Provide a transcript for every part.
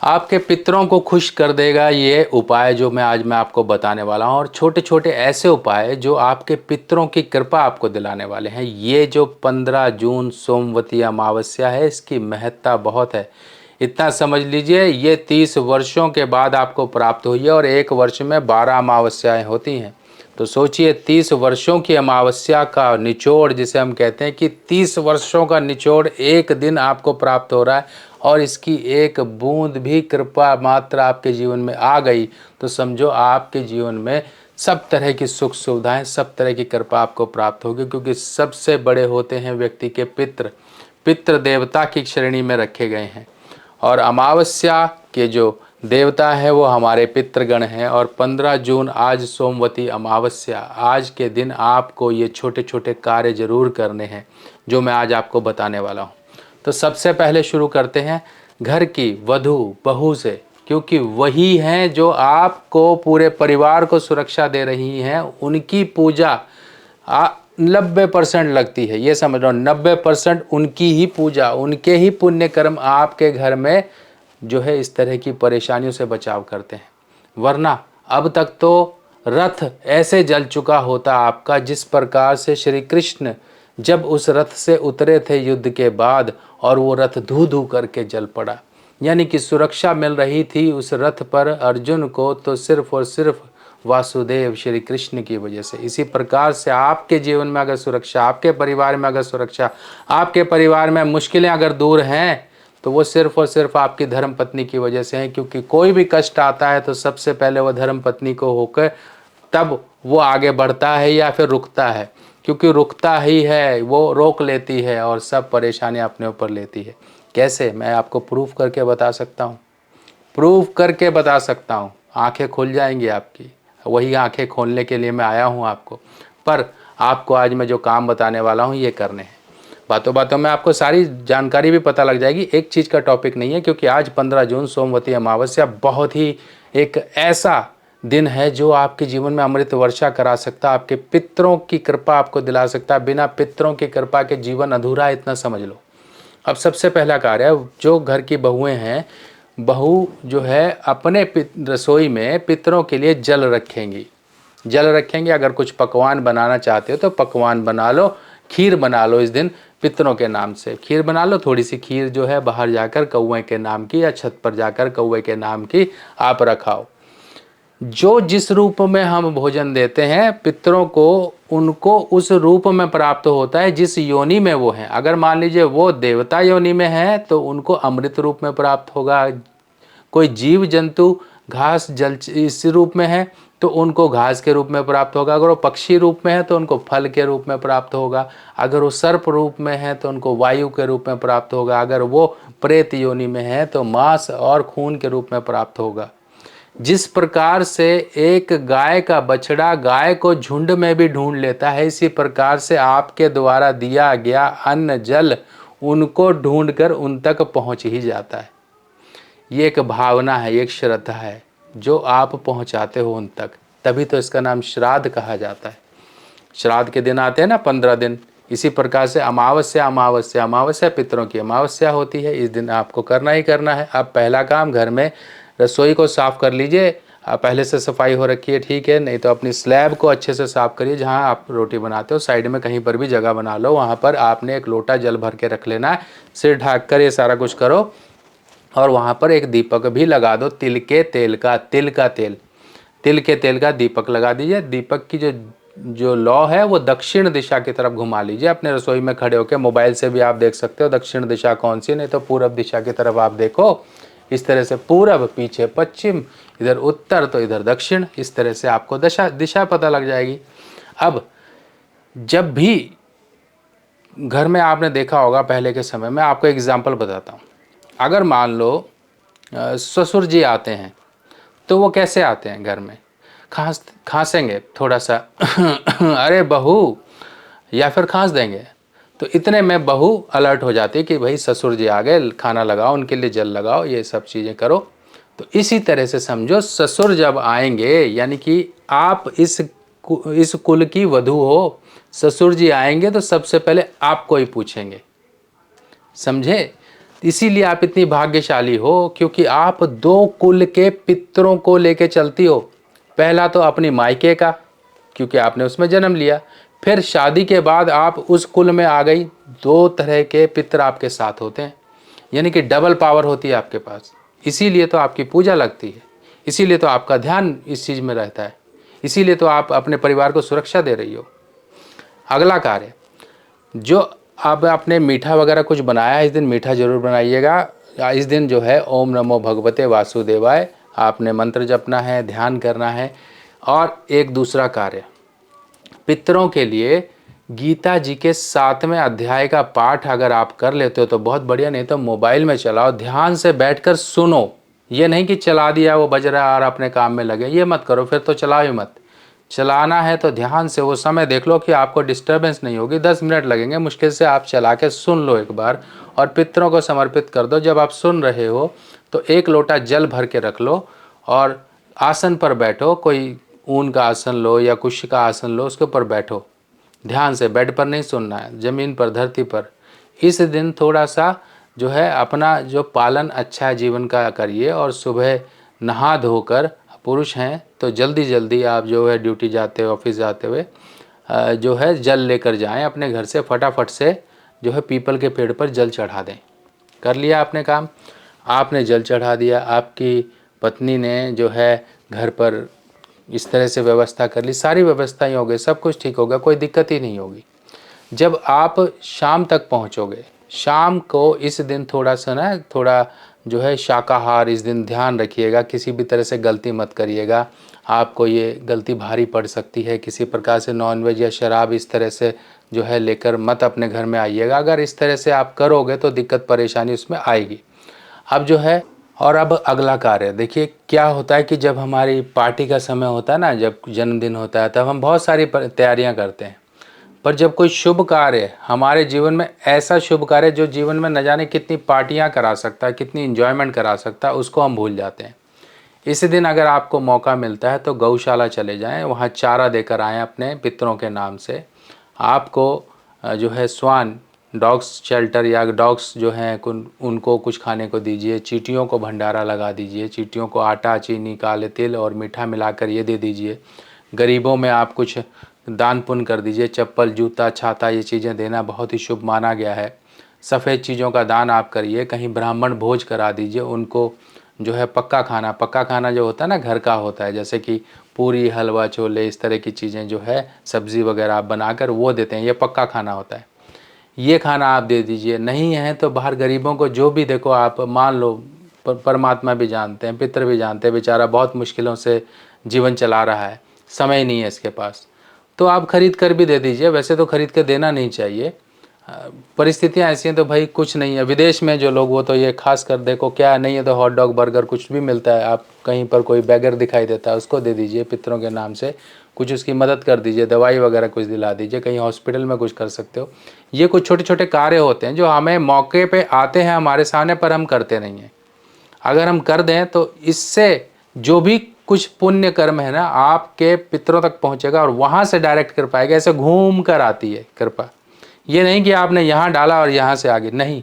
आपके पितरों को खुश कर देगा ये उपाय जो मैं आपको बताने वाला हूँ, और छोटे छोटे ऐसे उपाय जो आपके पितरों की कृपा आपको दिलाने वाले हैं। ये जो 15 जून सोमवती अमावस्या है, इसकी महत्ता बहुत है। इतना समझ लीजिए, ये 30 वर्षों के बाद आपको प्राप्त हुई है और एक वर्ष में 12 अमावस्याएँ होती हैं। तो सोचिए, 30 वर्षों की अमावस्या का निचोड़, जिसे हम कहते हैं कि 30 वर्षों का निचोड़ एक दिन आपको प्राप्त हो रहा है, और इसकी एक बूंद भी कृपा मात्र आपके जीवन में आ गई तो समझो आपके जीवन में सब तरह की सुख सुविधाएं, सब तरह की कृपा आपको प्राप्त होगी। क्योंकि सबसे बड़े होते हैं व्यक्ति के पितृ, पितृ देवता की श्रेणी में रखे गए हैं, और अमावस्या के जो देवता है वो हमारे पितृगण हैं। और 15 जून आज सोमवती अमावस्या, आज के दिन आपको ये छोटे छोटे कार्य जरूर करने हैं जो मैं आज आपको बताने वाला हूँ। तो सबसे पहले शुरू करते हैं घर की वधू बहू से, क्योंकि वही हैं जो आपको पूरे परिवार को सुरक्षा दे रही हैं। उनकी पूजा 90% लगती है, ये समझ लो, 90% उनकी ही पूजा, उनके ही पुण्य कर्म आपके घर में जो है इस तरह की परेशानियों से बचाव करते हैं। वरना अब तक तो रथ ऐसे जल चुका होता आपका, जिस प्रकार से श्री कृष्ण जब उस रथ से उतरे थे युद्ध के बाद, और वो रथ धू धू करके जल पड़ा। यानी कि सुरक्षा मिल रही थी उस रथ पर अर्जुन को तो सिर्फ और सिर्फ वासुदेव श्री कृष्ण की वजह से। इसी प्रकार से आपके जीवन में अगर सुरक्षा, आपके परिवार में अगर सुरक्षा, आपके परिवार में मुश्किलें अगर दूर हैं, तो वो सिर्फ और सिर्फ आपकी धर्म पत्नी की वजह से है। क्योंकि कोई भी कष्ट आता है तो सबसे पहले वो धर्म पत्नी को होकर तब वो आगे बढ़ता है या फिर रुकता है। क्योंकि रुकता ही है, वो रोक लेती है और सब परेशानी अपने ऊपर लेती है। कैसे, मैं आपको प्रूफ करके बता सकता हूँ, प्रूफ करके बता सकता हूँ। आंखें खुल जाएंगी आपकी, वही आंखें खोलने के लिए मैं आया हूँ आपको। पर आपको आज मैं जो काम बताने वाला हूँ ये करने हैं। बातों बातों में आपको सारी जानकारी भी पता लग जाएगी, एक चीज़ का टॉपिक नहीं है। क्योंकि आज 15 जून सोमवती अमावस्या बहुत ही एक ऐसा दिन है जो आपके जीवन में अमृत वर्षा करा सकता, आपके पितरों की कृपा आपको दिला सकता। बिना पितरों की कृपा के जीवन अधूरा है, इतना समझ लो। अब सबसे पहला कार्य, जो घर की बहुएं हैं, बहू जो है अपने रसोई में पितरों के लिए जल रखेंगी, जल रखेंगे। अगर कुछ पकवान बनाना चाहते हो तो पकवान बना लो, खीर बना लो, इस दिन पितरों के नाम से खीर बना लो। थोड़ी सी खीर जो है बाहर जाकर कौवे के नाम की या छत पर जाकर कौवे के नाम की आप रखाओ। जो जिस रूप में हम भोजन देते हैं पितरों को, उनको उस रूप में प्राप्त होता है जिस योनि में वो हैं। अगर मान लीजिए वो देवता योनि में है तो उनको अमृत रूप में प्राप्त होगा। कोई जीव जंतु घास जल इस रूप में है तो उनको घास के रूप में प्राप्त होगा। अगर वो पक्षी रूप में है तो उनको फल के रूप में प्राप्त होगा। अगर वो सर्प रूप में है तो उनको वायु के रूप में प्राप्त होगा। अगर वो प्रेत योनि में है तो मांस और खून के रूप में प्राप्त होगा। जिस प्रकार से एक गाय का बछड़ा गाय को झुंड में भी ढूंढ लेता है, इसी प्रकार से आपके द्वारा दिया गया अन्न जल उनको ढूंढकर उन तक पहुंच ही जाता है। ये एक भावना है, एक श्रद्धा है जो आप पहुंचाते हो उन तक, तभी तो इसका नाम श्राद्ध कहा जाता है। श्राद्ध के दिन आते हैं ना 15 दिन, इसी प्रकार से अमावस्या अमावस्या अमावस्या पितरों की अमावस्या होती है। इस दिन आपको करना ही करना है। अब पहला काम, घर में रसोई को साफ कर लीजिए। पहले से सफाई हो रखी है ठीक है, नहीं तो अपनी स्लैब को अच्छे से साफ करिए। जहाँ आप रोटी बनाते हो साइड में कहीं पर भी जगह बना लो, वहाँ पर आपने एक लोटा जल भर के रख लेना है। सिर ढक कर ये सारा कुछ करो, और वहाँ पर एक दीपक भी लगा दो, तिल के तेल का, तिल के तेल का दीपक लगा दीजिए। दीपक की जो लौ है वो दक्षिण दिशा की तरफ घुमा लीजिए। अपने रसोई में खड़े होकर मोबाइल से भी आप देख सकते हो दक्षिण दिशा कौन सी, नहीं तो पूरब दिशा की तरफ आप देखो। इस तरह से पूरब, पीछे पश्चिम, इधर उत्तर तो इधर दक्षिण, इस तरह से आपको दिशा पता लग जाएगी। अब जब भी घर में आपने देखा होगा पहले के समय में, आपको एग्जाम्पल बताता हूँ। अगर मान लो ससुर जी आते हैं तो वो कैसे आते हैं, घर में खांसेंगे थोड़ा सा अरे बहू, या फिर खांस देंगे। तो इतने में बहू अलर्ट हो जाती है कि भाई ससुर जी आ गए, खाना लगाओ, उनके लिए जल लगाओ, ये सब चीज़ें करो। तो इसी तरह से समझो, ससुर जब आएंगे यानी कि आप इस कुल की वधू हो, ससुर जी आएंगे तो सबसे पहले आपको ही पूछेंगे, समझे। इसीलिए आप इतनी भाग्यशाली हो, क्योंकि आप 2 कुल के पितरों को लेके चलती हो। पहला तो अपनी मायके का, क्योंकि आपने उसमें जन्म लिया, फिर शादी के बाद आप उस कुल में आ गई, 2 तरह के पितर आपके साथ होते हैं, यानी कि डबल पावर होती है आपके पास। इसीलिए तो आपकी पूजा लगती है, इसीलिए तो आपका ध्यान इस चीज़ में रहता है, इसीलिए तो आप अपने परिवार को सुरक्षा दे रही हो। अगला कार्य, जो अब आपने मीठा वगैरह कुछ बनाया है, इस दिन मीठा जरूर बनाइएगा। इस दिन जो है ओम नमो भगवते वासुदेवाय आपने मंत्र जपना है, ध्यान करना है। और एक दूसरा कार्य, पितरों के लिए गीता जी के 7वें अध्याय का पाठ अगर आप कर लेते हो तो बहुत बढ़िया, नहीं तो मोबाइल में चलाओ, ध्यान से बैठकर सुनो। ये नहीं कि चला दिया वो बज रहा है और अपने काम में लगे, ये मत करो, फिर तो चलाओ ही मत। चलाना है तो ध्यान से वो समय देख लो कि आपको डिस्टर्बेंस नहीं होगी, 10 मिनट लगेंगे मुश्किल से, आप चला के सुन लो एक बार और पितरों को समर्पित कर दो। जब आप सुन रहे हो तो 1 लोटा जल भर के रख लो और आसन पर बैठो, कोई ऊन का आसन लो या कुश का आसन लो, उसके ऊपर बैठो। ध्यान से, बेड पर नहीं सुनना है, ज़मीन पर, धरती पर। इस दिन थोड़ा सा जो है अपना जो पालन अच्छा जीवन का करिए और सुबह नहा धोकर, पुरुष हैं तो जल्दी जल्दी आप जो है ड्यूटी जाते हुए, ऑफिस जाते हुए जो है जल लेकर जाएं अपने घर से, फटाफट से जो है पीपल के पेड़ पर जल चढ़ा दें। कर लिया आपने काम, आपने जल चढ़ा दिया, आपकी पत्नी ने जो है घर पर इस तरह से व्यवस्था कर ली, सारी व्यवस्थाएं हो गई, सब कुछ ठीक होगा, कोई दिक्कत ही नहीं होगी। जब आप शाम तक पहुंचोगे, शाम को इस दिन थोड़ा सा ना, थोड़ा जो है शाकाहार इस दिन ध्यान रखिएगा, किसी भी तरह से गलती मत करिएगा। आपको ये गलती भारी पड़ सकती है, किसी प्रकार से नॉनवेज या शराब इस तरह से जो है लेकर मत अपने घर में आइएगा। अगर इस तरह से आप करोगे तो दिक्कत परेशानी उसमें आएगी। अब जो है, और अब अगला कार्य देखिए, क्या होता है कि जब हमारी पार्टी का समय होता है ना, जब जन्मदिन होता है, तब हम बहुत सारी तैयारियां करते हैं। पर जब कोई शुभ कार्य हमारे जीवन में, ऐसा शुभ कार्य जो जीवन में न जाने कितनी पार्टियां करा सकता है, कितनी इंजॉयमेंट करा सकता है, उसको हम भूल जाते हैं। इस दिन अगर आपको मौका मिलता है तो गौशाला चले जाएं, वहाँ चारा देकर आएँ अपने पितरों के नाम से। आपको जो है स्वान डॉग्स शेल्टर या डॉग्स जो हैं उनको कुछ खाने को दीजिए, चींटियों को भंडारा लगा दीजिए, चींटियों को आटा, चीनी, काले तिल और मीठा मिलाकर ये दे दीजिए। गरीबों में आप कुछ दान पुण्य कर दीजिए, चप्पल, जूता, छाता, ये चीज़ें देना बहुत ही शुभ माना गया है। सफ़ेद चीज़ों का दान आप करिए, कहीं ब्राह्मण भोज करा दीजिए, उनको जो है पक्का खाना जो होता है ना, घर का होता है, जैसे कि पूरी, हलवा, छोले, इस तरह की चीज़ें जो है, सब्ज़ी वगैरह आप बनाकर वो देते हैं, ये पक्का खाना होता है, ये खाना आप दे दीजिए। नहीं है तो बाहर गरीबों को जो भी, देखो आप मान लो परमात्मा भी जानते हैं, पितर भी जानते हैं, बेचारा बहुत मुश्किलों से जीवन चला रहा है, समय नहीं है इसके पास, तो आप खरीद कर भी दे दीजिए। वैसे तो खरीद कर देना नहीं चाहिए, परिस्थितियाँ ऐसी हैं तो भाई कुछ नहीं है। विदेश में जो लोग, वो तो ये खास कर देखो, क्या नहीं है तो हॉट डॉग, बर्गर, कुछ भी मिलता है, आप कहीं पर कोई बैगर दिखाई देता है, उसको दे दीजिए पितरों के नाम से, कुछ उसकी मदद कर दीजिए, दवाई वगैरह कुछ दिला दीजिए, कहीं हॉस्पिटल में कुछ कर सकते हो। ये कुछ छोटे छोटे कार्य होते हैं जो हमें मौके पे आते हैं हमारे सामने, पर हम करते नहीं हैं। अगर हम कर दें तो इससे जो भी कुछ पुण्य कर्म है ना, आपके पितरों तक पहुंचेगा और वहां से डायरेक्ट कर पाएगा। ऐसे घूम कर आती है कृपा, ये नहीं कि आपने यहाँ डाला और यहाँ से आगे, नहीं,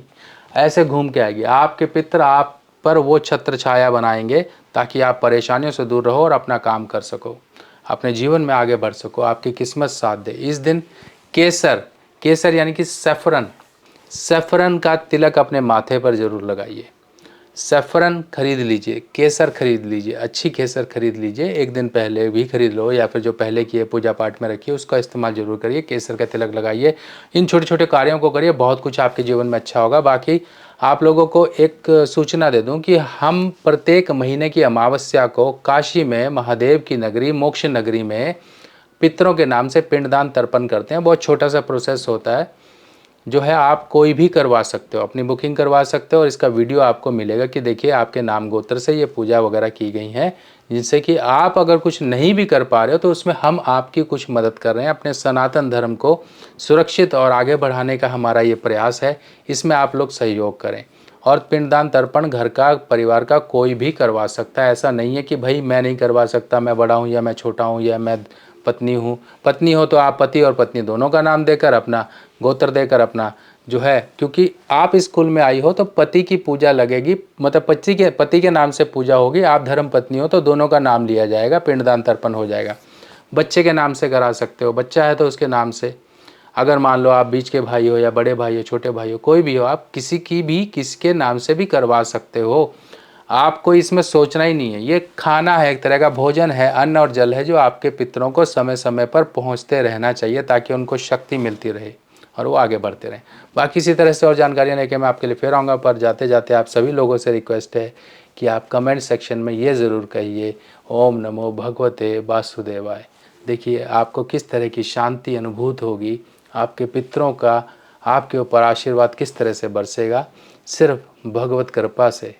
ऐसे घूम के आएगी। आपके पितर आप पर वो छत्र छाया बनाएंगे ताकि आप परेशानियों से दूर रहो और अपना काम कर सको, अपने जीवन में आगे बढ़ सको, आपकी किस्मत साथ दे। इस दिन केसर, केसर यानी कि सैफरन, सैफरन का तिलक अपने माथे पर जरूर लगाइए। सैफरन खरीद लीजिए, केसर खरीद लीजिए, अच्छी केसर खरीद लीजिए, एक दिन पहले भी खरीद लो या फिर जो पहले की पूजा पाठ में रखिए उसका इस्तेमाल जरूर करिए, केसर का तिलक लगाइए। इन छोटे छोटे कार्यों को करिए, बहुत कुछ आपके जीवन में अच्छा होगा। बाकी आप लोगों को एक सूचना दे दूं कि हम प्रत्येक महीने की अमावस्या को काशी में महादेव की नगरी, मोक्ष नगरी में पितरों के नाम से पिंडदान तर्पण करते हैं। बहुत छोटा सा प्रोसेस होता है, जो है आप कोई भी करवा सकते हो, अपनी बुकिंग करवा सकते हो और इसका वीडियो आपको मिलेगा कि देखिए आपके नाम गोत्र से ये पूजा वगैरह की गई है, जिनसे कि आप अगर कुछ नहीं भी कर पा रहे हो तो उसमें हम आपकी कुछ मदद कर रहे हैं। अपने सनातन धर्म को सुरक्षित और आगे बढ़ाने का हमारा ये प्रयास है, इसमें आप लोग सहयोग करें। और पिंडदान तर्पण घर का, परिवार का कोई भी करवा सकता है, ऐसा नहीं है कि भाई मैं नहीं करवा सकता, मैं बड़ा हूँ या मैं छोटा हूँ या मैं पत्नी हूँ। पत्नी हो तो आप पति और पत्नी दोनों का नाम देकर, अपना गोत्र देकर अपना जो है, क्योंकि आप इस कुल में आई हो तो पति की पूजा लगेगी, मतलब पति के नाम से पूजा होगी। आप धर्म पत्नी हो तो दोनों का नाम लिया जाएगा, पिंडदान तर्पण हो जाएगा। बच्चे के नाम से करा सकते हो, बच्चा है तो उसके नाम से। अगर मान लो आप बीच के भाई हो या बड़े भाई हो, छोटे भाई हो, कोई भी हो, आप किसके नाम से भी करवा सकते हो। आपको इसमें सोचना ही नहीं है। ये खाना है, एक तरह का भोजन है, अन्न और जल है, जो आपके पितरों को समय समय पर पहुंचते रहना चाहिए ताकि उनको शक्ति मिलती रहे और वो आगे बढ़ते रहें। बाकी इसी तरह से और जानकारियाँ लेके मैं आपके लिए फिर आऊँगा, पर जाते जाते आप सभी लोगों से रिक्वेस्ट है कि आप कमेंट सेक्शन में ये ज़रूर कहिए, ओम नमो भगवते वासुदेवाय। देखिए आपको किस तरह की शांति अनुभूत होगी, आपके पितरों का आपके ऊपर आशीर्वाद किस तरह से बरसेगा, सिर्फ भगवत कृपा से।